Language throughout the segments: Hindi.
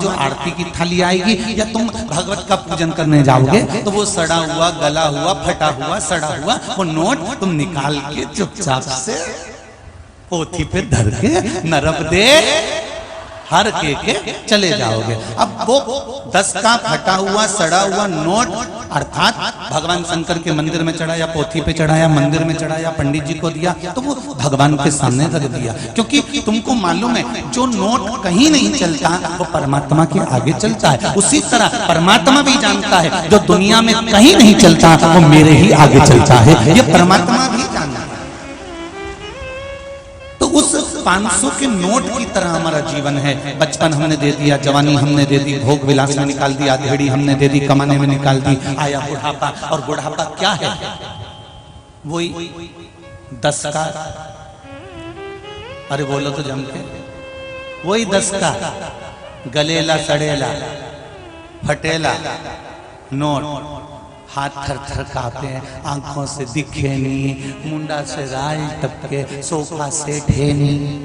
जो आरती की थाली आएगी या तुम भगवत का पूजन करने जाओगे तो वो सड़ा हुआ, गला हुआ, फटा हुआ, सड़ा हुआ वो नोट तुम निकाल के चुपचाप से पोथी पे धर के नरक दे हर के चले जाओगे। अब वो 10 का फटा हुआ सड़ा हुआ नोट अर्थात भगवान शंकर के मंदिर में चढ़ाया, पोथी पे चढ़ाया, मंदिर में चढ़ाया, पंडित जी को दिया तो वो भगवान के सामने रख दिया, क्योंकि तुमको मालूम है जो नोट कहीं नहीं चलता वो परमात्मा के आगे चलता है। उसी तरह परमात्मा भी जानता है जो दुनिया में कहीं नहीं चलता वो मेरे ही आगे चलता है, ये परमात्मा भी जानता है। तो उस 500 के नोट की तरह हमारा जीवन है। बचपन हमने दे दिया, जवानी हमने दे दी, भोग विलास में निकाल दिया, धेड़ी हमने दे दी, कमाने में निकाल दी, आया बुढ़ापा। और बुढ़ापा क्या है? वही 10 का, अरे बोलो तो जम के, वही 10 का गलेला सड़ेला फटेला नोट, हाथ थर थर कांपे, आंखों से दिखे नहीं, मुंडा से राल टपके, सोफा से ठे नहीं,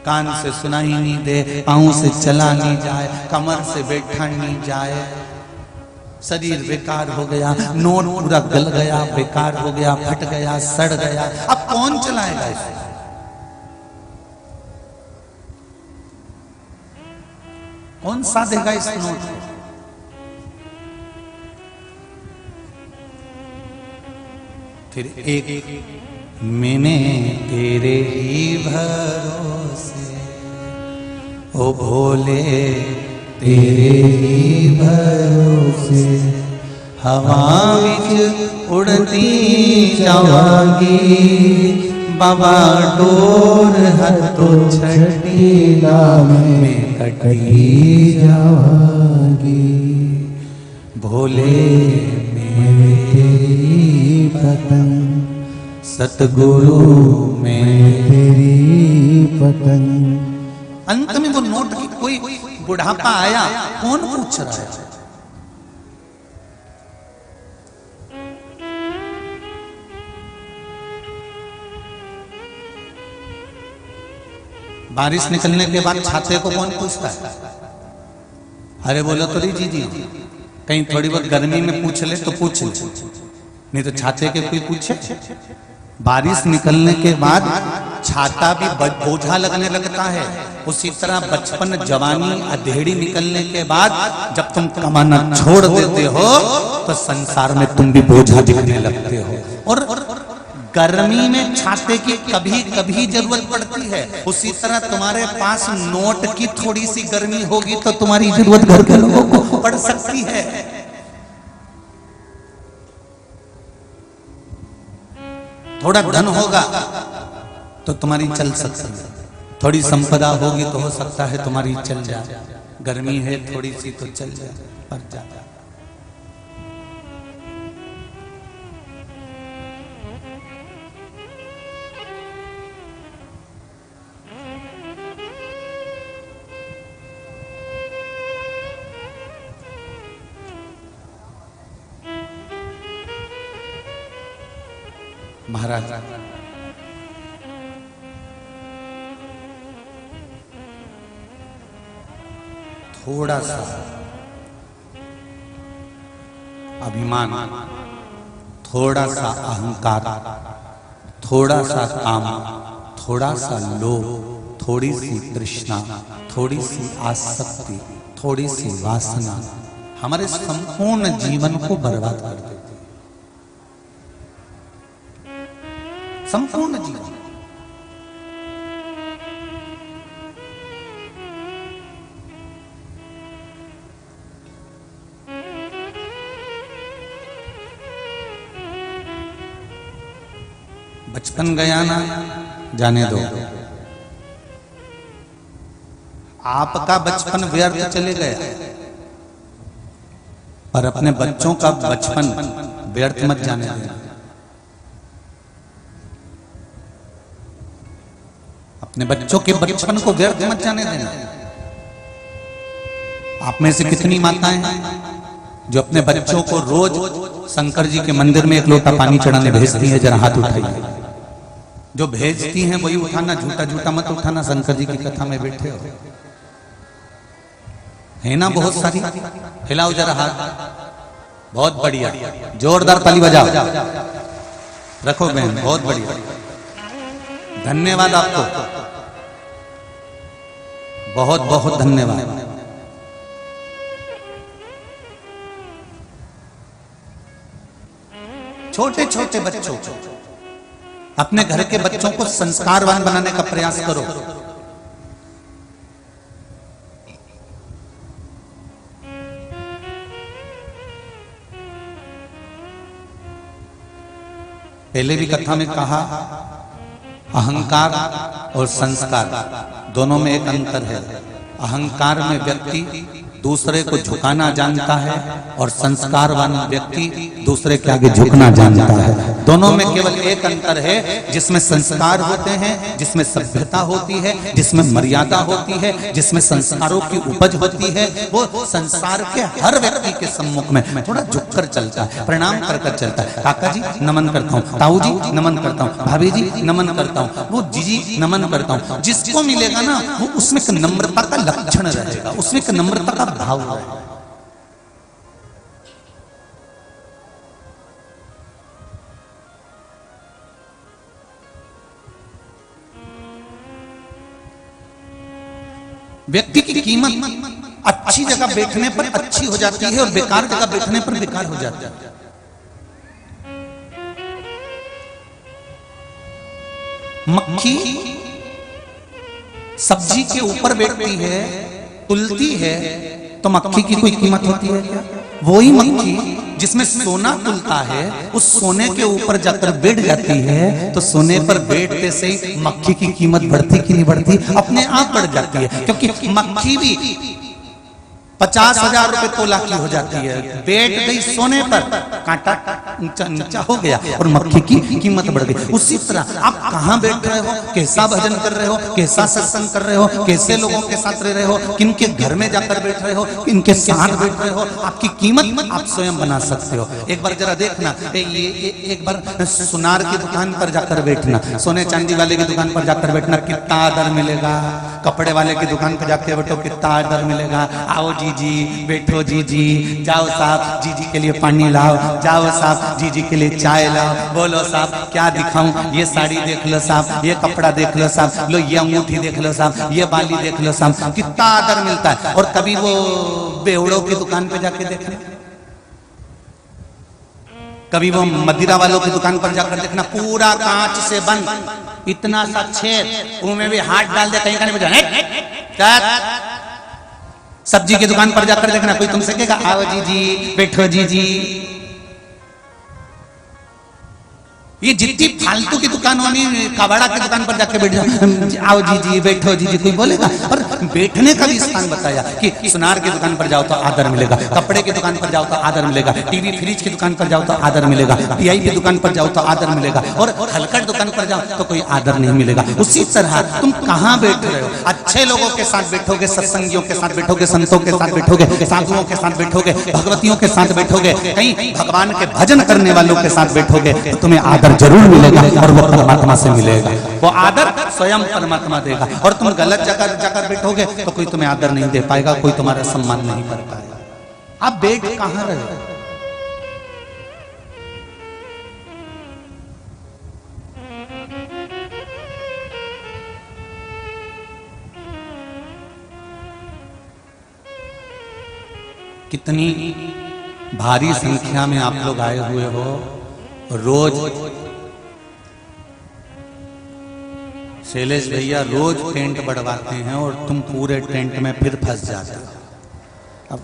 कान से सुनाई नहीं दे, पांव से चला नहीं जाए, कमर से बैठा नहीं जाए, शरीर बेकार हो गया, नोट पूरा गल गया, बेकार हो गया, फट गया, सड़ गया। अब कौन चलाएगा इसे? कौन साधेगा इस नोट को? फिर एक मैंने तेरे ही भरोसे, ओ भोले तेरे ही भरोसे, हवा विच उड़ती जावांगी, बाबा डोर हथों छठी में कटी जावांगी, भोले मेरे तेरी पतंग, सतगुरु में तेरी पतंग। अंत में वो नोट की कोई बुढ़ापा आया, कौन पूछ रहा है? बारिश निकलने के बाद छाते को कौन पूछता है? अरे बोलो तो जी जी, कहीं थोड़ी बहुत गर्मी में पूछ ले तो पूछ ले, नहीं तो छाते के कोई पूछे? बारिश निकलने के बाद छाता भी बोझा लगने लगता है। उसी तरह बचपन, जवानी, अधेड़ी निकलने के बाद जब तुम कमाना छोड़ देते हो तो संसार में तुम भी बोझा दिखने लगते हो। और गर्मी में छाते की कभी कभी जरूरत पड़ती है। उसी तरह तुम्हारे पास नोट की थोड़ी सी गर्मी होगी तो तुम्हारी जरूरत घर के लोगों को पड़ सकती है। थोड़ा धन होगा तो तुम्हारी चल सकती है, थोड़ी संपदा होगी तो हो सकता है तुम्हारी चल जाए, गर्मी है थोड़ी सी तो चल जाए, पर जाए। महाराज थोड़ा सा अभिमान, थोड़ा सा अहंकार, थोड़ा सा काम, थोड़ा सा लोभ, थोड़ी सी तृष्णा, थोड़ी सी आसक्ति, थोड़ी सी वासना हमारे संपूर्ण जीवन को बर्बाद कर देती है। संपूर्ण जीवन। बचपन गया ना, जाने दो। आपका बचपन व्यर्थ चले गया, पर अपने बच्चों का बचपन व्यर्थ मत जाने देना। अपने बच्चों के बचपन को व्यर्थ मत जाने देना। आप में से कितनी माताएं हैं जो अपने बच्चों को रोज शंकर जी के मंदिर में एक लोटा पानी चढ़ाने भेजती हैं? जरा हाथ उठाइए। जो भेजती हैं वही उठाना, झूठा झूठा मत उठाना। शंकर जी की कथा में बैठे हो, है ना बहुत सारी। हिलाओ जरा हाथ, बहुत बढ़िया, जोरदार ताली बजाओ। रखो बहन, बहुत बढ़िया, धन्यवाद आपको, बहुत बहुत धन्यवाद। छोटे छोटे बच्चों, अपने घर के बच्चों को संस्कारवान बनाने का प्रयास करो। पहले भी कथा में कहा, अहंकार और संस्कार दोनों में एक अंतर है। अहंकार में व्यक्ति दूसरे को झुकाना जानता है और संस्कारवान व्यक्ति दूसरे के आगे झुकना जानता है। दोनों में केवल एक अंतर है, जिसमें संस्कार होते हैं, जिसमें सभ्यता होती है, जिसमें मर्यादा होती है, जिसमें संस्कारों की उपज होती है, वो संसार के हर व्यक्ति के सम्मुख में थोड़ा झुककर चलता है, प्रणाम कर कर चलता है। काका जी नमन करता हूँ, ताऊ जी नमन करता हूँ, भाभी जी नमन करता हूँ, वो जीजी नमन करता हूँ। जिसको मिलेगा ना वो उसमें नम्रता का लक्षण रहेगा, उसमें नम्रता का भाव है। व्यक्ति की कीमत अच्छी जगह बैठने पर अच्छी हो जाती है और बेकार जगह बैठने पर बेकार हो जाती है। मक्खी सब्जी के ऊपर बैठती है, तुलती है, तो मक्खी की कोई कीमत होती है क्या? वही मक्खी जिसमें सोना तुलता है, उस सोने के ऊपर जाकर बैठ जाती है, तो सोने पर बैठते से ही मक्खी की कीमत बढ़ती कि नहीं बढ़ती? अपने आप बढ़ जाती है, क्योंकि मक्खी भी 50,000 रुपए तोला की हो जाती है। बैठ गई सोने पर, कांटा नीचा नीचा हो गया और मक्खी की कीमत बढ़ गई। उसी तरह आप कहाँ बैठ रहे हो, कैसा भजन कर रहे हो, कैसा सत्संग कर रहे हो, कैसे लोगों के साथ रह रहे हो, किनके घर में जाकर बैठ रहे हो, किनके साथ बैठ रहे हो, आपकी कीमत आप स्वयं बना सकते हो। एक बार जरा देखना, एक बार सुनार की दुकान पर जाकर बैठना, सोने चांदी वाले की दुकान पर जाकर बैठना, कितना आदर मिलेगा। कपड़े वाले की दुकान पर जाके बैठो, कितना आदर मिलेगा। आओ जी जी बैठो, जी जी जाओ साहब, जी जी के लिए पानी लाओ, जाओ साहब जी जी के लिए चाय लाओ, बोलो साहब क्या दिखाऊं, ये साड़ी देख लो साहब, ये कपड़ा देख लो साहब, लो ये अंगूठी देख लो साहब, ये बाली देख लो साहब, कितना आदर मिलता है। और कभी वो बेवड़ों की दुकान पे जाके देखना, कभी वो मदिरा वालों की दुकान पर जाकर देखना, पूरा कांच से बंद, इतना सा छेद, उनमें भी हाथ डाल दे कहीं का नहीं बजा। सब्जी की दुकान पर जाकर देखना, कोई तुमसे कहेगा आओ जी जी बैठो जी जी। ये जितनी फालतू की दुकान होनी, कबाड़ा की दुकान पर जाके बैठ जाओ, आओ जी जी बैठो जी जी, कोई बोलेगा? और बैठने का भी स्थान बताया कि सुनार की दुकान पर जाओ तो आदर मिलेगा, कपड़े की दुकान पर जाओ तो आदर मिलेगा, टीवी फ्रिज की दुकान पर जाओ तो आदर मिलेगा, पीआई की दुकान पर जाओ तो आदर मिलेगा, और हलकट दुकान पर जाओ तो कोई आदर नहीं मिलेगा। उसी तरह तुम कहाँ बैठ रहे हो? अच्छे लोगों के साथ बैठोगे, सत्संगियों के साथ बैठोगे, संतों के साथ बैठोगे, साधुओं के साथ बैठोगे, भगवतियों के साथ बैठोगे, कहीं भगवान के भजन करने वालों के साथ बैठोगे, तो तुम्हें आदर जरूर मिलेगा और वो परमात्मा से मिलेगा। वो आदर स्वयं परमात्मा देगा। और तुम गलत जगह जाकर बैठोगे तो कोई तुम्हें आदर नहीं दे पाएगा, कोई तुम्हारा सम्मान नहीं कर पाएगा। आप बैठ कहां रहे हो? कितनी भारी संख्या में आप लोग आए हुए हो। रोज शैलेश भैया रोज टेंट बढ़वाते हैं और तुम पूरे टेंट में फिर फंस जाते हो। अब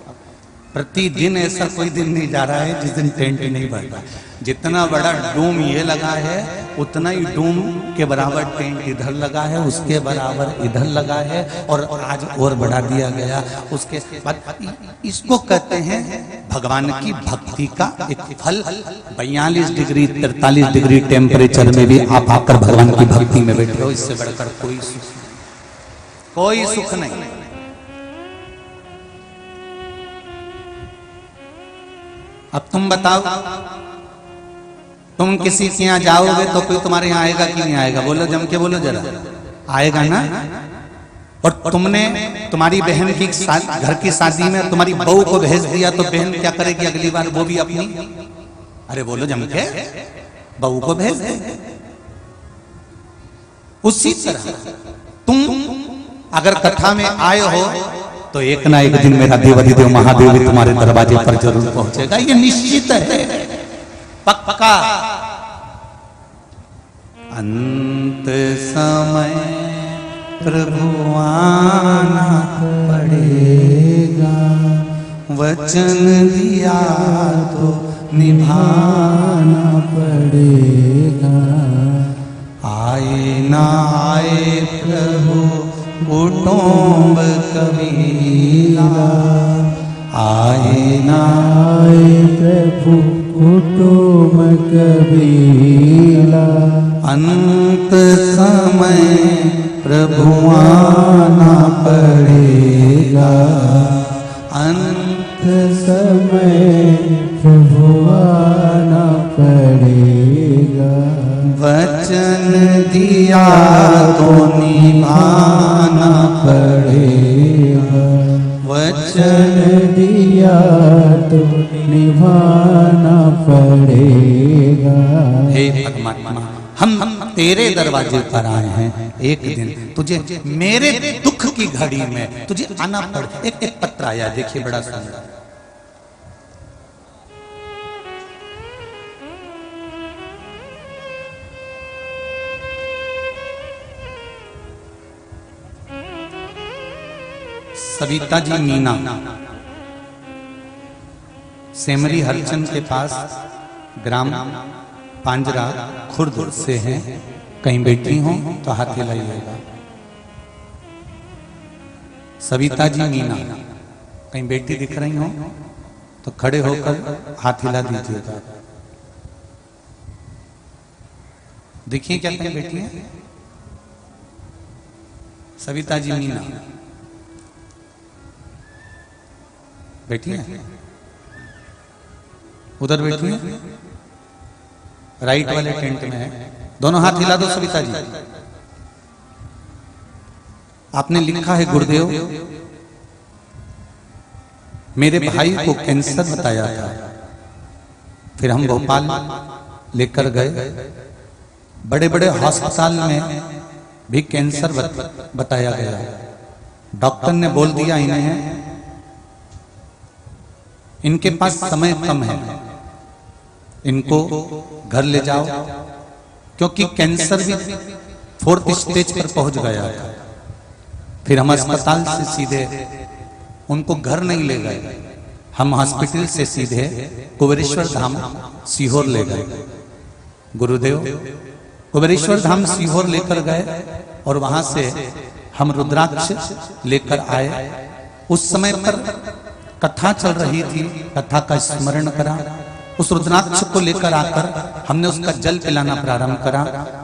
प्रतिदिन ऐसा कोई दिन नहीं जा रहा है जिस दिन टेंट नहीं बढ़ता। जितना बड़ा डूम ये लगा है, उतना ही डूम के बराबर टेंट इधर लगा है, उसके बराबर इधर लगा है, और आज और बढ़ा दिया गया। उसके बाद इसको कहते हैं भगवान की भक्ति का एक फल। 42 डिग्री 43 डिग्री टेम्परेचर में भी आप आकर भगवान की भक्ति में बैठे हो, इससे बढ़कर कोई सुख नहीं। अब तुम बताओ, तुम किसी के यहाँ जाओगे तो कोई तुम्हारे यहाँ आएगा कि नहीं आएगा? बोलो, जम के बोलो जरा, आएगा ना? और तुमने तुम्हारी बहन की घर की शादी में तुम्हारी बहू को भेज दिया, तो बहन क्या करेगी अगली बार? वो भी अपनी, अरे बोलो जम के, बहू को भेज दे। उसी तरह तुम अगर कथा में आए हो तो एक ना एक दिन मेरा देवाधिदेव महादेव भी तुम्हारे दरवाजे पर जरूर पहुंचेगा, ये निश्चित है, पक्का। अंत समय प्रभु आना पड़ेगा, वचन दिया तो निभाना पड़ेगा। आए ना आए प्रभु कुटुंब कबीला, आए ना आए प्रभु कुटुंब कबीला। अंत समय प्रभु आना पड़ेगा, अंत समय प्रभु आना पड़ेगा। वचन दिया तो निभाना पड़ेगा, वचन दिया तो निभाना पड़ेगा। हे परमात्मा, हम तेरे दरवाजे पर आए हैं, एक दिन तुझे मेरे दुख की घड़ी में तुझे आना पड़। एक पत्र आया, देखिए बड़ा सुंदर। सविता जी मीना सेमरी हरचंद के पास ग्राम पांजरा खुर्द से हैं। कहीं बैठी हो तो हाथ हिलाइएगा। सविता जी मीना कहीं बैठी दिख रही हो तो खड़े होकर हाथ हिला दीजिएगा। देखिए क्या कहीं बैठी है सविता जी मीना, बैठी है, उधर बैठी है, राइट वाले टेंट में है। दोनों हाथ हिला दो सविता जी। आपने लिखा है गुरुदेव, मेरे भाई को कैंसर बताया था, फिर हम भोपाल लेकर गए, बड़े बड़े अस्पताल में भी कैंसर बताया गया। डॉक्टर ने बोल दिया इन्हें इनके पास समय कम है, इनको घर ले जाओ, क्योंकि कैंसर भी 4th स्टेज पर पहुंच गया था। फिर हम अस्पताल से सीधे उनको घर नहीं ले गए, हम हॉस्पिटल से सीधे कुबेरेश्वर धाम सीहोर ले गए। गुरुदेव कुबेरेश्वर धाम सीहोर लेकर गए और वहां से हम रुद्राक्ष लेकर आए। उस समय पर कथा चल रही थी, कथा का स्मरण करा, उस रुद्राक्ष को लेकर आकर हमने उसका जल पिलाना प्रारंभ करा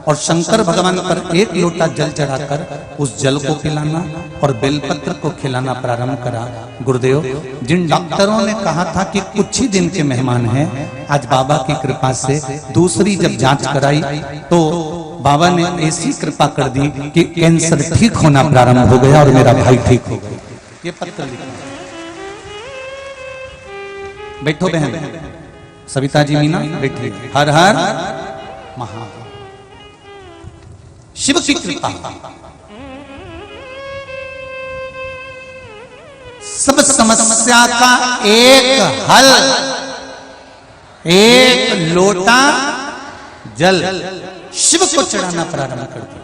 और शंकर भगवान पर 1 लोटा जल चढ़ाकर उस जल को पिलाना और बेलपत्र को खिलाना प्रारंभ करा। गुरुदेव, जिन डॉक्टरों ने कहा था कि कुछ ही दिन के मेहमान हैं, आज बाबा की कृपा से दूसरी जब जांच कराई तो बाबा ने ऐसी कृपा कर दी कि कैंसर ठीक होना प्रारंभ हो गया और मेरा भाई ठीक हो गया। ये पत्र लिखा। बैठो बहन, सविता जी मीना बैठी। हर हर महा शिव की कृपा, सब समस्या का एक हल, एक लोटा जल शिव को चढ़ाना प्रारंभ कर दिया।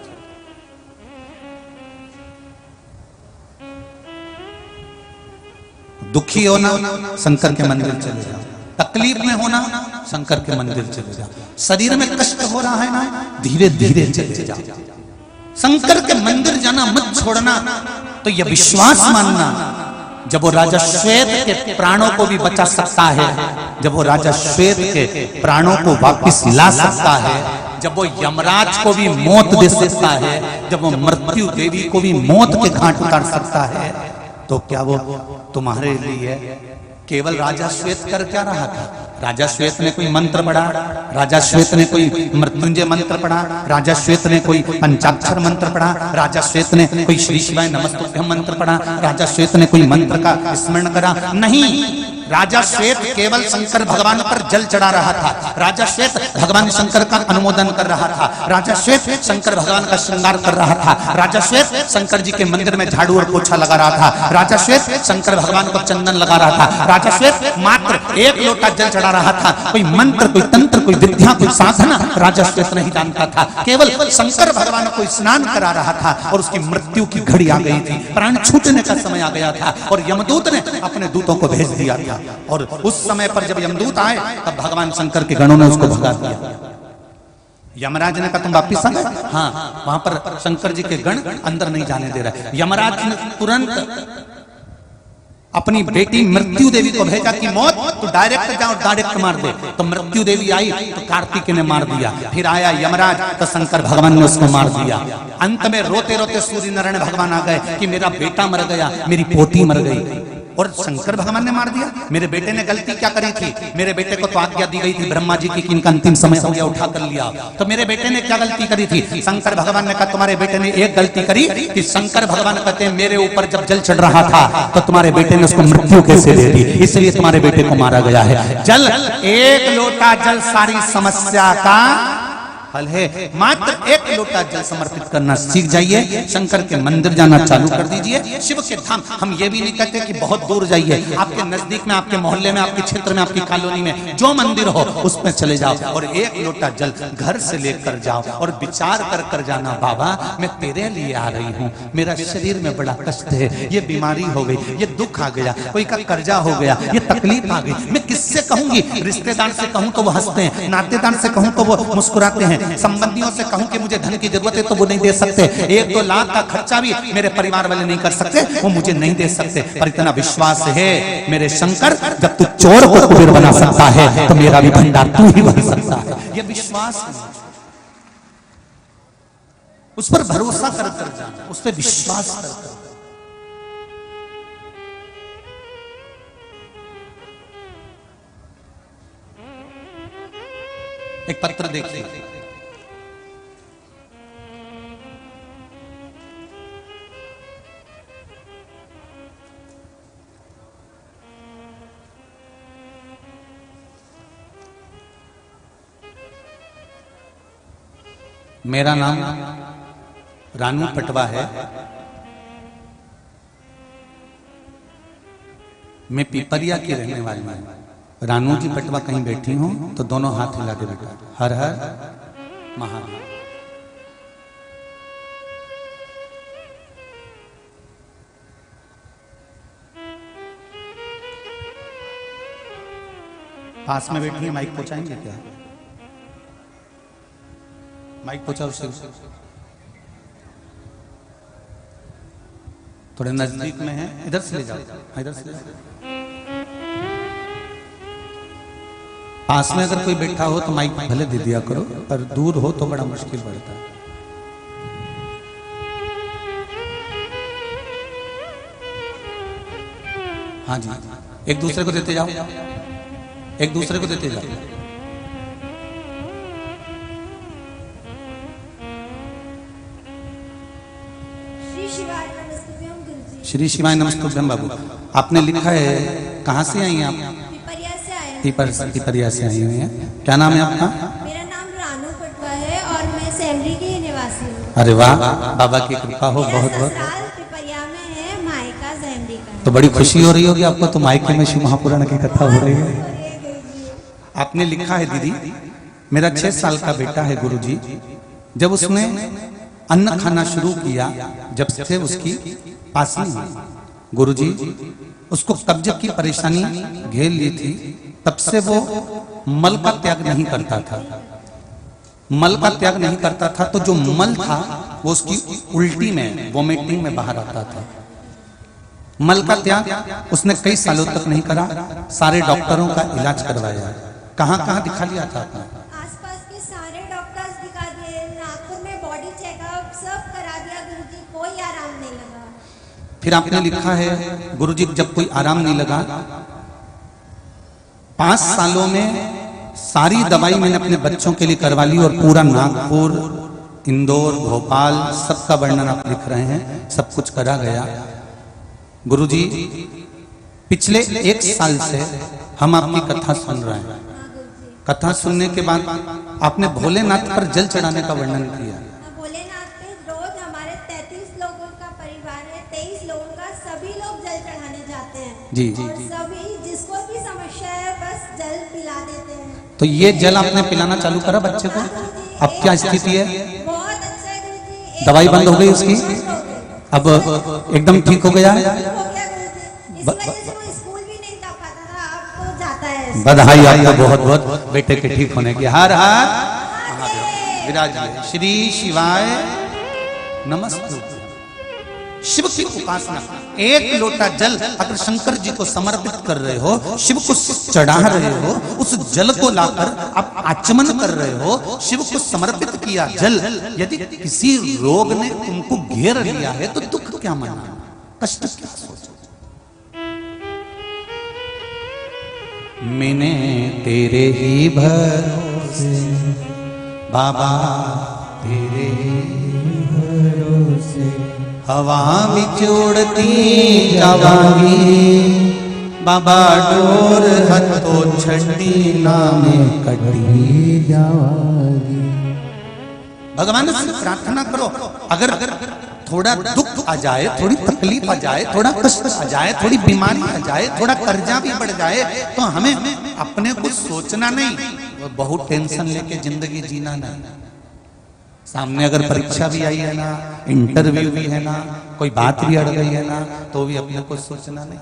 दुखी होना, शंकर के मंदिर चले जाओ। तकलीफ में होना, शंकर के मंदिर चले जाओ। शरीर में कष्ट हो रहा है ना, धीरे धीरे चले जाओ। शंकर के मंदिर जाना मत छोड़ना। तो यह विश्वास मानना, जब वो राजा श्वेत के प्राणों को भी बचा सकता है, जब वो राजा श्वेत के प्राणों को वापस ला सकता है, जब वो यमराज को भी मौत दे सकता है, जब वो मृत्यु देवी को भी मौत के घाट उतार सकता है, तो क्या वो तुम्हारे लिए केवल राजा श्वेत कर क्या रहा था? राजा श्वेत ने कोई मंत्र पढ़ा, राजा श्वेत ने कोई मृत्युंजय मंत्र पढ़ा, राजा श्वेत ने कोई पंचाक्षर मंत्र पढ़ा, राजा श्वेत ने कोई श्री शिवाय नमस्तुभ्यम मंत्र पढ़ा, राजा श्वेत ने कोई मंत्र का स्मरण करा? नहीं, राजा श्वेत केवल शंकर भगवान पर जल चढ़ा रहा था। राजा श्वेत भगवान शंकर का अनुमोदन कर रहा था। राजा श्वेत शंकर भगवान का श्रृंगार कर रहा था। राजा श्वेत शंकर जी के मंदिर में झाड़ू और पोछा लगा रहा था। राजा श्वेत शंकर भगवान को चंदन लगा रहा था। राजा श्वेत मात्र एक लोटा जल चढ़ा रहा था। कोई मंत्र, कोई तंत्र, कोई विद्या, कोई साधना राजा श्वेत नहीं जानता था। केवल शंकर भगवान को स्नान करा रहा था और उसकी मृत्यु की घड़ी आ गई थी, प्राण छूटने का समय आ गया था और यमदूत ने अपने दूतों को भेज दिया था। और उस समय पर जब यमदूत आए तब भगवान शंकर के गणों ने उसको भगा दिया। यमराज ने कहा तुम वापिस आ गए? हाँ, वहां पर शंकर जी के गण अंदर नहीं जाने दे रहे। यमराज ने तुरंत अपनी बेटी मृत्यु देवी को भेजा कि मौत तो डायरेक्ट जाओ, डायरेक्ट मार दे। तो मृत्यु देवी आई तो कार्तिकेय ने मार दिया। फिर आया यमराज तो शंकर भगवान ने उसको मार दिया। अंत में रोते रोते सूर्य नारायण भगवान आ गए कि मेरा बेटा मर गया, मेरी पोती मर गई। और शंकर भगवान ने मार दिया। मेरे बेटे ने गलती क्या करी थी? मेरे बेटे को तो आज्ञा दी गई थी ब्रह्मा जी की कि इनका अंतिम समय हो गया, उठा कर लिया। तो मेरे बेटे ने क्या गलती करी थी? शंकर भगवान ने कहा तुम्हारे बेटे ने एक गलती करी कि शंकर भगवान कहते हैं मेरे ऊपर जब जल चढ़ रहा था तो तुम्हारे बेटे ने उसको मृत्यु कैसे दे दी, इसलिए तुम्हारे बेटे को मारा गया है। जल, एक लोटा जल सारी समस्या का हल है। मात्र एक लोटा जल समर्पित करना सीख जाइए। शंकर के मंदिर जाना चालू कर दीजिए। शिव के धाम, हम ये भी नहीं कहते कि बहुत दूर जाइए। आपके नजदीक में, आपके मोहल्ले में, आपके क्षेत्र में, आपकी कॉलोनी में जो मंदिर हो उसमें चले जाओ और एक लोटा जल घर से लेकर जाओ और विचार कर कर जाना, बाबा मैं तेरे लिए आ रही हूँ, मेरा शरीर में बड़ा कष्ट है, ये बीमारी हो गई, ये दुख आ गया, कोई का कर्जा हो गया, ये तकलीफ आ गई, मैं किससे कहूंगी? रिश्तेदार से कहूं तो वो हंसते हैं, नातेदार से कहूं तो वो मुस्कुराते हैं, संबंधियों से कहूं कि मुझे धन की जरूरत है तो वो नहीं दे सकते, 1-2 लाख का खर्चा भी मेरे परिवार वाले नहीं कर सकते, वो मुझे नहीं दे सकते। पर इतना विश्वास है मेरे शंकर, जब तू चोर को कुबेर बना सकता है तो मेरा भी भंडार तू ही बन सकता है। ये विश्वास, उस पर भरोसा कर कर जाना, उस पर विश्वास कर कर। एक पत्र देखिए, मेरा नाम रानू पटवा है, मैं पिपरिया की रहने वाली हूँ। रानू जी पटवा कहीं बैठी हूँ तो दोनों हाथ हिला दे बेटा, हर हर महादेव। पास में बैठी है, माइक पहुंचाएंगे क्या? माइक पहुंचाओ से, थोड़े नजदीक में है, इधर से ले जाओ, इधर से ले जाओ। पास में अगर कोई बैठा हो तो माइक भले दे दिया करो, पर दूर हो तो बड़ा मुश्किल पड़ता है। हाँ जी, एक दूसरे को देते जाओ, एक दूसरे को देते जाओ। श्री शिवाय नमस्तुभ्यम। बाबू आपने लिखा है, कहाँ से आई हैं आप? पिपरिया से आए। पिपरिया से आई हुई हैं। क्या नाम है आपका? मेरा नाम रानू पटवा है और मैं सैमरी की निवासी हूँ। अरे वाह, बाबा की कृपा हो बहुत बहुत। पिपरिया में है, मायका सैमरी का। तो बड़ी खुशी हो रही होगी आपको, तो मायके में शिव महापुराण की कथा हो रही है। आपने लिखा है दीदी, मेरा 6 साल का बेटा है गुरुजी, जब उसने अन्न खाना शुरू किया, जब से उसकी पासनी हुई गुरुजी, उसको कब्ज की परेशानी घेर ली थी, तब से वो मल का त्याग नहीं करता था। मल का त्याग नहीं करता था तो जो मल था वो उसकी उल्टी में, वोमिटिंग में बाहर आता था। मल का त्याग उसने कई सालों तक नहीं करा, सारे डॉक्टरों का इलाज करवाया। कहाँ कहाँ दिखा लिया था आपने? आसपास के सारे डॉक्टर्स दिखा दिए, नागपुर में बॉडी चेकअप सब करा दिया गुरुजी, कोई आराम नहीं लगा। फिर आपने लिखा है गुरुजी जब कोई आराम नहीं लगा, 5 सालों में सारी दवाई मैंने अपने बच्चों के लिए करवा ली और पूरा नागपुर, इंदौर, भोपाल सबका वर्णन आप लिख रहे हैं, सब कुछ करा गया। गुरुजी पिछले 1 साल से हम आपकी कथा सुन रहे हैं। कथा सुनने के बाद आपने भोलेनाथ पर जल चढ़ाने का वर्णन किया। भोलेनाथ पे रोज हमारे 33 लोगों का परिवार है, 23 लोगों का, सभी लोग जल चढ़ाने जाते हैं जी और सभी जिसको भी समस्या है बस जल पिला देते हैं। तो ये जल आपने पिलाना चालू करा बच्चे को? अब क्या स्थिति है? बहुत अच्छा है गुरुजी। दवाई बंद हो गई उसकी? अब एकदम ठीक हो गया है? हो गया गुरुजी। इस वजह से वो स्कूल भी नहीं जा पाता था, अब तो जाता है। बधाई आपको बहुत बहुत बेटे के ठीक होने की। हर हर महादेव। विराजिए। श्री शिवाय नमस्ते। शिव की उपासना, 1 लोटा जल अगर शंकर जी को समर्पित कर रहे हो, शिव को चढ़ा रहे हो, उस जल को लाकर आप आचमन कर रहे हो, शिव को समर्पित किया जल, यदि किसी रोग ने तुमको घेर लिया है तो दुख क्या मनाना, कष्ट क्या सोचो। मैंने तेरे ही भरोसे बाबा, तेरे ही भरोसे हवा बिच उड़ती जावांगी बाबा, डोर हथो छड़ी नामे कटी जावांगी। भगवान से प्रार्थना करो, अगर थोड़ा दुख आ जाए, थोड़ी तकलीफ आ जाए, थोड़ा कष्ट आ जाए, थोड़ी बीमारी आ जाए, थोड़ा कर्जा भी बढ़ जाए, तो हमें अपने को सोचना नहीं, बहुत टेंशन लेके जिंदगी जीना नहीं। सामने अगर परीक्षा भी आई है ना, इंटरव्यू भी है ना, कोई बात भी अड़ गई है ना, तो भी अपने को सोचना नहीं।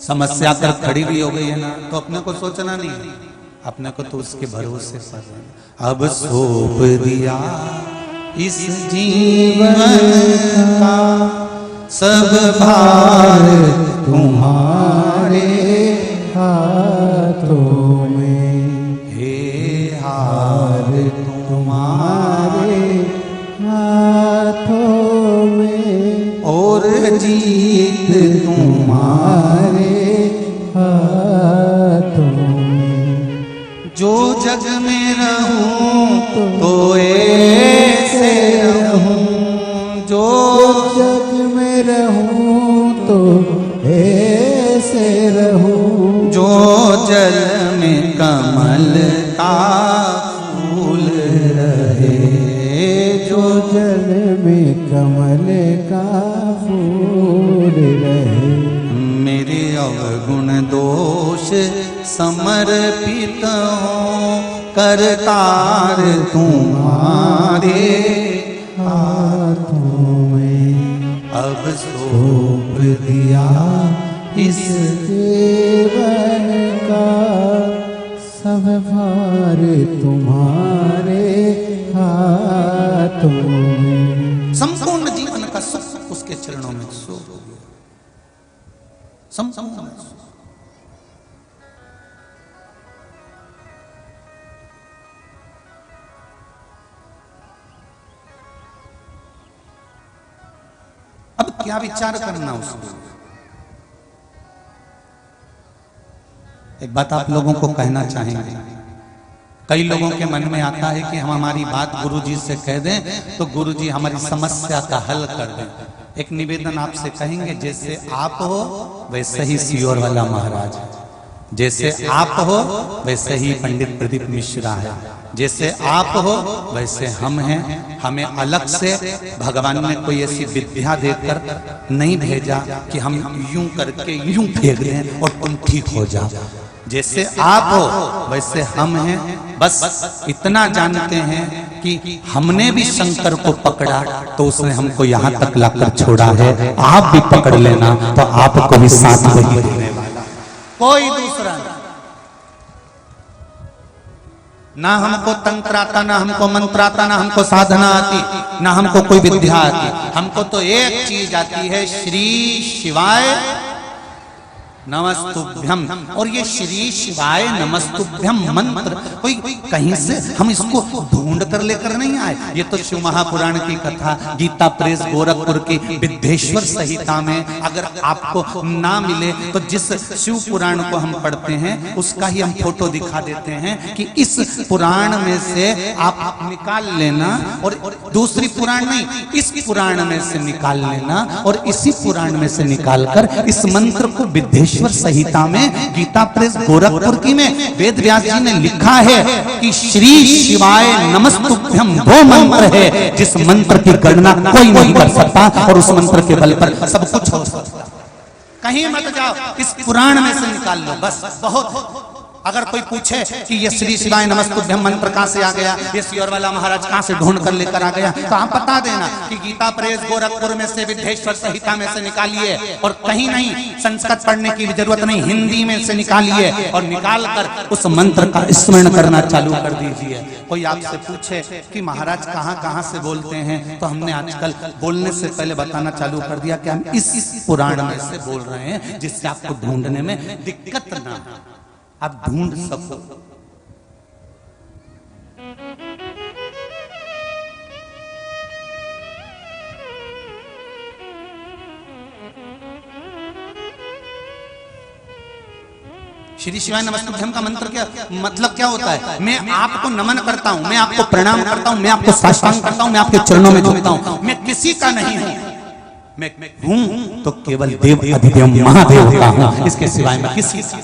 समस्या अगर खड़ी भी हो गई है ना, तो अपने को सोचना नहीं, अपने को तो उसके भरोसे पर अब सौंप दिया इस जीवन का सब भार तुम्हारे हाथों में, हे हार तुम्हारे हाथों में, और जीत तुम्हारे हाथों में। जो जग में रहूं तो ऐसे रहूं, जो जग में रहूं तो ऐसे रहूं, जो जल में कमल का फूल रहे, जो जल में कमल का फूल रहे। मेरे अवगुण दोष समर्पित हो, करतार तुम्हारे हाथों में, अब सौंप दिया इस जीवन का सब भार तुम्हारे हाथों में। संपूर्ण जीवन का सुख उसके चरणों में सो गया, संपूर्ण। अब क्या विचार करना उसको? एक बात आप लोगों को कहना चाहेंगे, कई लोगों के मन में आता है कि हम हमारी बात गुरुजी से कह दें तो गुरुजी हमारी समस्या का हल कर दें। एक निवेदन आपसे कहेंगे, जैसे आप हो वैसे ही सियोर वाला महाराज है, जैसे आप हो वैसे ही पंडित प्रदीप मिश्रा है, जैसे आप हो वैसे हम हैं। हमें अलग से भगवान ने कोई ऐसी विद्या देकर नहीं भेजा कि हम यूं करके यूं फेंक दें और तुम ठीक हो जाओ। जैसे आप हो वैसे हम हैं। बस इतना जानते हैं कि हमने भी शंकर को पकड़ा तो उसने हमको यहाँ तक लाकर छोड़ा है। आप भी पकड़ लेना तो आपको भी साथ वही देने वाला, कोई दूसरा नहीं। ना हमको तंत्र आता, ना हमको मंत्र आता, ना हमको साधना आती, ना हमको कोई विद्या आती। हमको तो एक चीज आती है, श्री शिवाय नमस्तुभ्यम। और ये श्री शिवाय नमस्तुभ्यम मंत्र कोई कहीं से हम इसको ढूंढ कर लेकर नहीं आए। ये तो शिव महापुराण की कथा गीता प्रेस गोरखपुर की विद्येश्वर संहिता में अगर आपको ना मिले तो जिस शिव पुराण को हम पढ़ते हैं उसका ही हम फोटो दिखा देते हैं कि इस पुराण में से आप निकाल लेना और दूसरी पुराण नहीं, इस पुराण में से निकाल लेना और इसी पुराण में से निकालकर इस मंत्र को विद्येश्वर संहिता में गीता प्रेस गोरखपुर की में वेद व्यास जी ने लिखा है कि श्री शिवाय नमस्तुभ्यम वो मंत्र है जिस मंत्र की गणना कोई नहीं कर सकता और उस मंत्र के बल पर सब कुछ हो सकता। कहीं मत जाओ, इस पुराण में से निकाल लो बस, बहुत। अगर कोई पूछे कि ये श्री शिवाय नमस्तुभ्यम मंत्र कहां से आ गया, ये सियोर वाला महाराज कहां से ढूंढ कर लेकर आ गया, तो आप बता देना कि गीता प्रेस गोरखपुर में से विद्येश्वर संहिता में से निकालिए और कहीं नहीं, संस्कृत पढ़ने की जरूरत नहीं, हिंदी में से निकालिए और निकाल कर उस मंत्र का स्मरण करना चालू कर दीजिए। कोई आपसे पूछे कि महाराज कहां कहां से बोलते हैं, तो हमने आजकल बोलने से पहले बताना चालू कर दिया कि हम इस पुराण में से बोल रहे हैं जिससे आपको ढूंढने में दिक्कत ना, आप ढूंढ सको। श्री शिवाय नमस्तुभ्यम का मंत्र क्या मतलब क्या होता है? मैं आपको नमन करता हूं, मैं आपको प्रणाम करता हूं, मैं आपको साष्टांग करता हूं, मैं आपके चरणों में झुकता हूं, मैं किसी का नहीं हूं, मैं हूं तो केवल देव अधिदेव महादेव का हूं, इसके सिवाय मैं किसी का।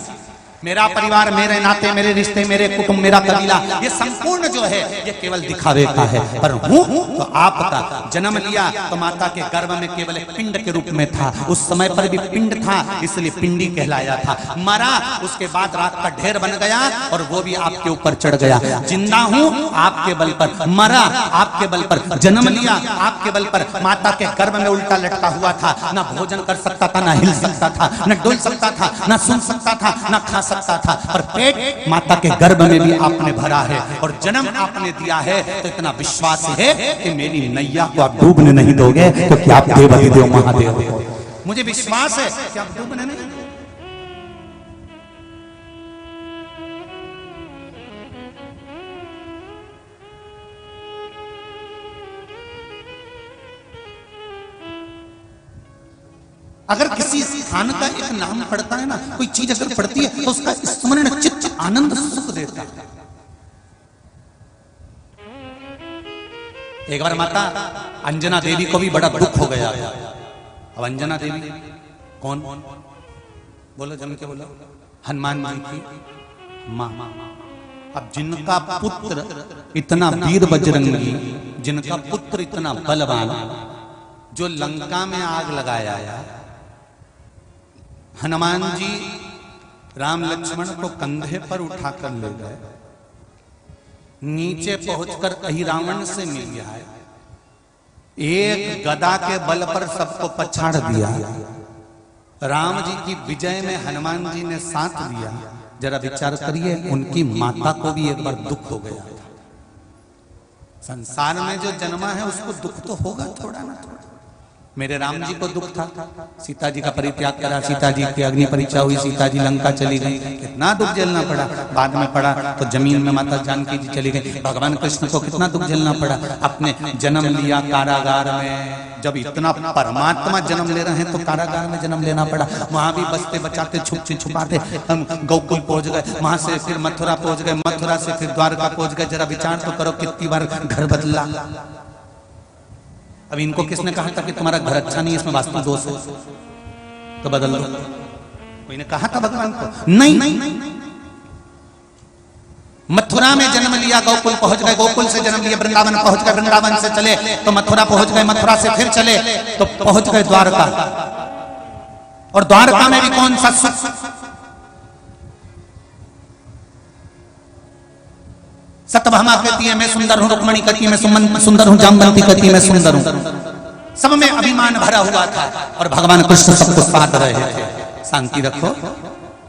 मेरा परिवार, मेरे नाते, मेरे रिश्ते, मेरे कुटुंब, मेरा कबीला, ये संपूर्ण जो है ये केवल दिखावे का है। पर हूं तो आपका। जन्म लिया तो माता के गर्भ में केवल एक पिंड के रूप में था, उस समय पर भी पिंड था इसलिए पिंडी कहलाया था। मरा, उसके बाद रात का ढेर बन गया और वो भी आपके ऊपर चढ़ गया। जिंदा हूं आपके बल पर, मरा आपके बल पर, जन्म लिया आपके बल पर, माता के गर्भ में उल्टा लटका हुआ था, ना भोजन कर सकता था, ना हिल सकता था, न डुल सकता था, ना सुन सकता था, ना खा सकता था, पर पेट माता के गर्भ में भी आपने भरा है और जन्म आपने दिया है। तो इतना विश्वास है कि मेरी नैया को आप डूबने नहीं दोगे क्योंकि आप देव अधिदेव महादेव हो। मुझे विश्वास है कि आप डूबने नहीं दोगे। अगर किसी स्थान का एक नाम पड़ता है ना, कोई चीज अगर पड़ती है तो उसका स्मरण चित्त आनंद सुख देता है। एक बार माता अंजना देवी को भी बड़ा दुख हो गया। अब अंजना देवी कौन बोलो, जन के बोलो, हनुमान जी की मां। अब जिनका पुत्र इतना वीर बजरंगी, जिनका पुत्र इतना बलवान, जो लंका में आग लगाया, हनुमान जी राम लक्ष्मण को कंधे पर उठाकर ले गए, नीचे पहुंचकर कहीं रावण से मिल गया, एक गदा के बल पर सबको पछाड़ दिया। राम जी की विजय में हनुमान जी ने साथ दिया। जरा विचार करिए, उनकी माता को भी एक बार दुख हो गया। संसार में जो जन्मा है उसको दुख तो होगा थोड़ा ना थोड़ा। मेरे राम जी को दुख था, सीता जी का परित्याग करा, सीता जी की अग्नि परीक्षा हुई, सीता जी लंका चली गई, कितना दुख झेलना पड़ा। बाद में पड़ा तो जमीन में माता जानकी जी चली गई। भगवान कृष्ण को कितना दुख झेलना पड़ा, अपने जन्म लिया कारागार में। जब इतना परमात्मा जन्म ले रहे हैं तो कारागार में जन्म लेना पड़ा। वहां भी बचते बचाते छुपते छुपाते हम गोकुल पहुंच गए, वहां से फिर मथुरा पहुंच गए, मथुरा से फिर द्वारका पहुंच गए। जरा विचार तो करो कितनी बार घर बदला। अब इनको किसने कहा था कि तुम्हारा घर अच्छा नहीं है, इसमें वास्तु दोष है, तो बदल दो? कोई ने कहा था भगवान को? नहीं। मथुरा में जन्म लिया, गोकुल पहुंच गए, गोकुल से जन्म लिया, वृंदावन पहुंच गए, वृंदावन से चले तो मथुरा पहुंच गए, मथुरा से फिर चले तो पहुंच गए द्वारका। और द्वारका में भी कौन सा सुख? सत्यभामा कहती है मैं सुंदर हूं, रुक्मणी कहती है मैं सुंदर हूं, जामवंती कहती है मैं सुंदर हूं। सब में अभिमान भरा हुआ था और भगवान कृष्ण सबको साथ रहे थे। शांति रखो।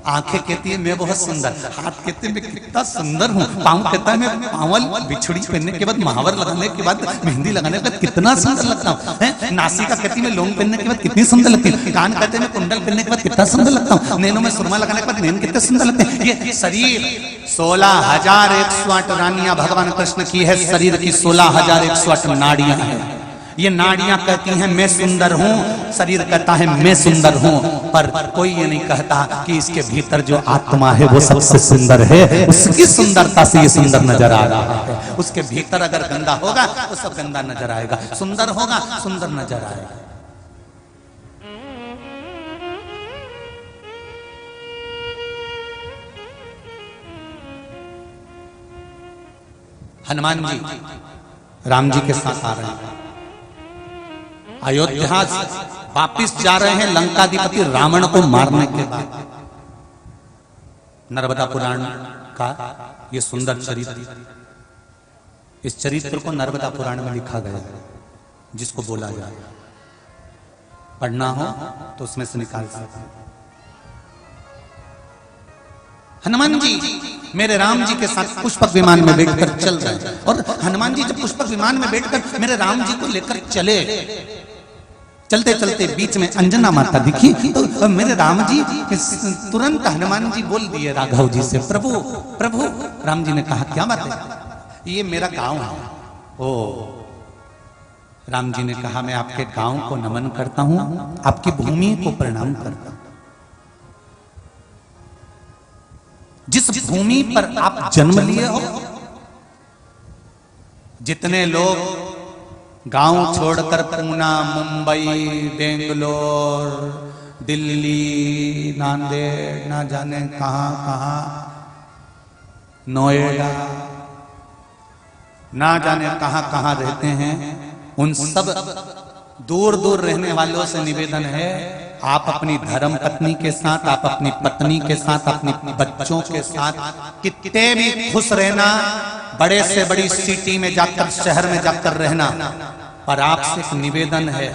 आंखें कहती है मैं बहुत सुंदर, हाथ कहते हैं मैं कितना सुंदर हूँ, पाँव कहता है मैं पावल बिछड़ी पहनने के बाद, महावर लगाने के बाद, मेहंदी लगाने के बाद कितना सुंदर लगता हूँ। नासिका कहती मैं लोंग पहनने के बाद कितनी सुंदर लगती है, कान कहते मैं कुंडल पहनने के बाद कितना सुंदर लगता हूँ, नैनों में सुरमा लगाने के बाद नैन कितने सुंदर लगते हैं। ये शरीर 16,108 रानियां भगवान कृष्ण की है, शरीर की 16,108 नाड़ियां हैं। ये नाड़ियां कहती हैं मैं सुंदर हूं, शरीर कहता है मैं सुंदर हूं, पर कोई ये नहीं कहता कि इसके भीतर जो आत्मा है वो सबसे सुंदर है, उसकी सुंदरता से ये सुंदर नजर आ रहा है। उसके भीतर अगर गंदा होगा तो सब गंदा नजर आएगा, सुंदर होगा सुंदर नजर आएगा। हनुमान जी राम जी के साथ आ रहे हैं, अयोध्या वापिस जा रहे हैं लंकाधिपति रावण को मारने के बाद। नर्मदा पुराण का ये सुंदर चरित्र, इस चरित्र को नर्मदा पुराण में लिखा गया है, जिसको बोला जाए पढ़ना हो तो उसमें से निकाल सकते हैं। हनुमान जी मेरे राम जी के साथ पुष्पक विमान में बैठकर चल रहे हैं, और हनुमान जी जब पुष्पक विमान में बैठकर मेरे राम जी को लेकर चले, चलते चलते बीच में अंजना माता दिखी, तो मेरे राम जी तुरंत हनुमान जी बोल दिए राघव जी से, प्रभु प्रभु। राम जी ने कहा क्या बात है, ये मेरा गांव है। ओ राम जी ने कहा मैं आपके गांव को नमन करता हूं, आपकी भूमि को प्रणाम करता हूं, जिस भूमि पर आप जन्म लिए हो। जितने लोग गांव छोड़कर पूना, मुंबई, बेंगलोर, दिल्ली, नांदेड़, ना जाने कहां कहां, नोएडा, ना जाने कहां कहां रहते हैं, उन सब दूर दूर रहने वालों से निवेदन है आप अपनी धर्म पत्नी के साथ, आप अपनी पत्नी के साथ, अपने बच्चों के साथ कितने भी खुश रहना, बड़े से बड़ी सिटी में जाकर, शहर में जाकर रहना, पर आपसे एक निवेदन है,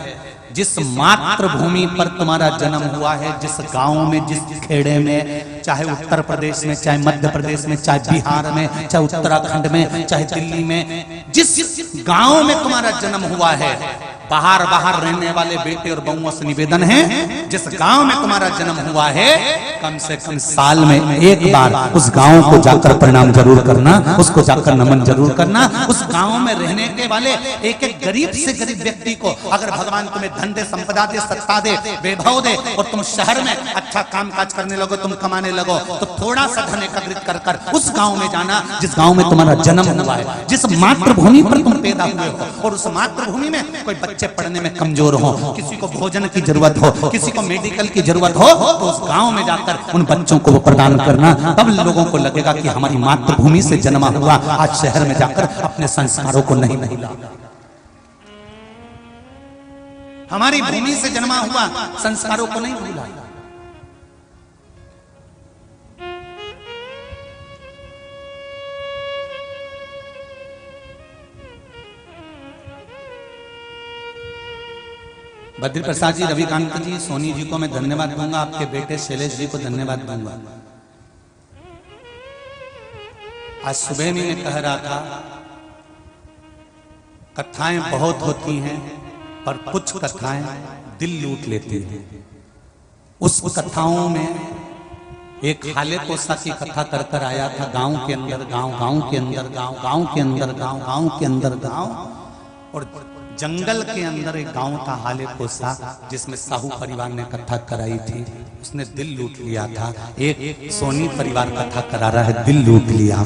जिस मातृभूमि पर तुम्हारा जन्म हुआ है, जिस गांव में, जिस खेड़े में, चाहे उत्तर प्रदेश में, चाहे मध्य प्रदेश में, चाहे बिहार में, चाहे उत्तराखंड में, चाहे दिल्ली में, जिस गांव में तुम्हारा जन्म हुआ है, बाहर बाहर रहने वाले बेटे और बहुओं से निवेदन है, जिस गांव में तुम्हारा जन्म हुआ है, कम से कम साल में एक बार उस गांव को जाकर प्रणाम जरूर करना, उसको जाकर नमन जरूर करना। उस गांव में रहने के वाले एक एक गरीब से गरीब व्यक्ति को अगर भगवान तुम्हें धन दे, संपदा दे, सत्ता दे, वैभव दे, और तुम शहर में अच्छा काम काज करने लगो, तुम कमाने लगो, तो थोड़ा सा धन एकत्रित कर कर उस गांव में जाना जिस गांव में तुम्हारा जन्म हुआ है, जिस मातृभूमि पर तुम पैदा हुए हो, और उस मातृभूमि में कोई बच्चे पढ़ने में कमजोर हो, किसी को भोजन की जरूरत हो, किसी को मेडिकल की जरूरत हो, तो उस गांव में जाकर उन बच्चों को वो प्रदान करना। तब लोगों को लगेगा कि हमारी मातृभूमि से जन्मा हुआ आज शहर में जाकर अपने संस्कारों को नहीं भूला, हमारी भूमि से जन्मा हुआ संस्कारों को नहीं भूला। बद्री प्रसाद जी, रविकांत जी, सोनी जी को मैं धन्यवाद दूंगा, आपके बेटे शैलेश जी को धन्यवाद दूंगा। आज सुबह में मैं कह रहा था कथाएं बहुत होती हैं, पर कुछ कथाएं दिल लूट लेती हैं। उस कथाओं में एक हाले कोसा की कथा कर कर आया था, गांव के अंदर गांव, गांव के अंदर गांव, गांव के अंदर गांव, गांव के अंदर गांव, और जंगल के अंदर एक गांव था हाले कोसा, जिसमें साहू परिवार ने कथा कराई थी, उसने दिल लूट लिया था। एक सोनी परिवार कथा करा रहा है, दिल लूट लिया,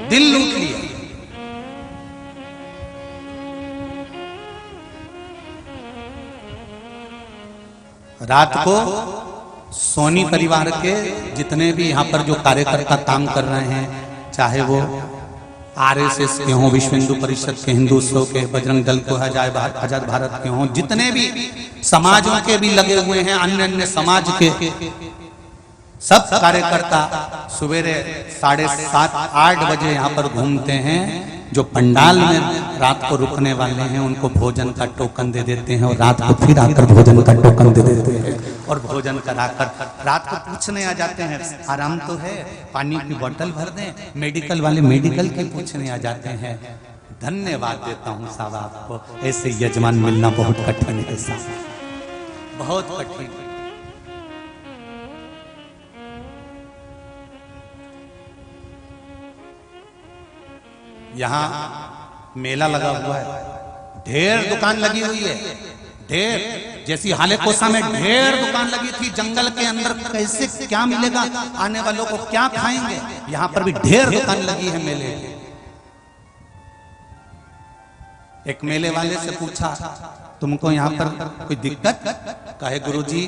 दिल लूट लिया। रात को सोनी परिवार के जितने भी यहाँ पर जो कार्यकर्ता काम कर रहे हैं, चाहे वो आरएसएस के हों, विश्व हिंदू परिषद के, हिंदुत्व के, बजरंग दल को, आजाद भारत के हों, जितने भी समाजों के भी लगे हुए हैं, अन्य अन्य समाज के, सब कार्यकर्ता सवेरे 7:30-8 बजे यहाँ पर घूमते हैं। जो पंडाल में रात को रुकने वाले हैं उनको भोजन का टोकन दे देते हैं और रात को फिर आकर भोजन का टोकन दे देते हैं और भोजन कराकर रात को पूछने आ जाते हैं आराम तो है, पानी की बोतल भर दें। मेडिकल वाले मेडिकल के पूछने आ जाते हैं। धन्यवाद देता हूँ साहब आपको, ऐसे यजमान मिलना बहुत कठिन है साहब, बहुत कठिन। यहाँ मेला लगा हुआ है, ढेर दुकान लगी हुई है, ढेर। जैसी हाले कोसा में ढेर दुकान लगी थी जंगल के अंदर, कैसे क्या मिलेगा, आने वालों को क्या खाएंगे, यहाँ पर भी ढेर दुकान लगी है मेले की। एक मेले वाले से पूछा तुमको यहाँ पर कोई दिक्कत? कहे गुरुजी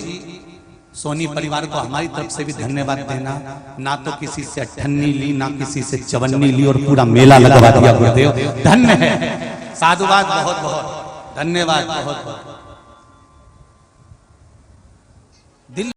सोनी परिवार को हमारी तरफ से भी धन्यवाद देना, ना तो किसी से अठन्नी ली ना किसी से चवन्नी ली और पूरा मेला लगवा दिया गुरुदेव, धन्य है। साधुवाद, बहुत बहुत धन्यवाद, बहुत बहुत।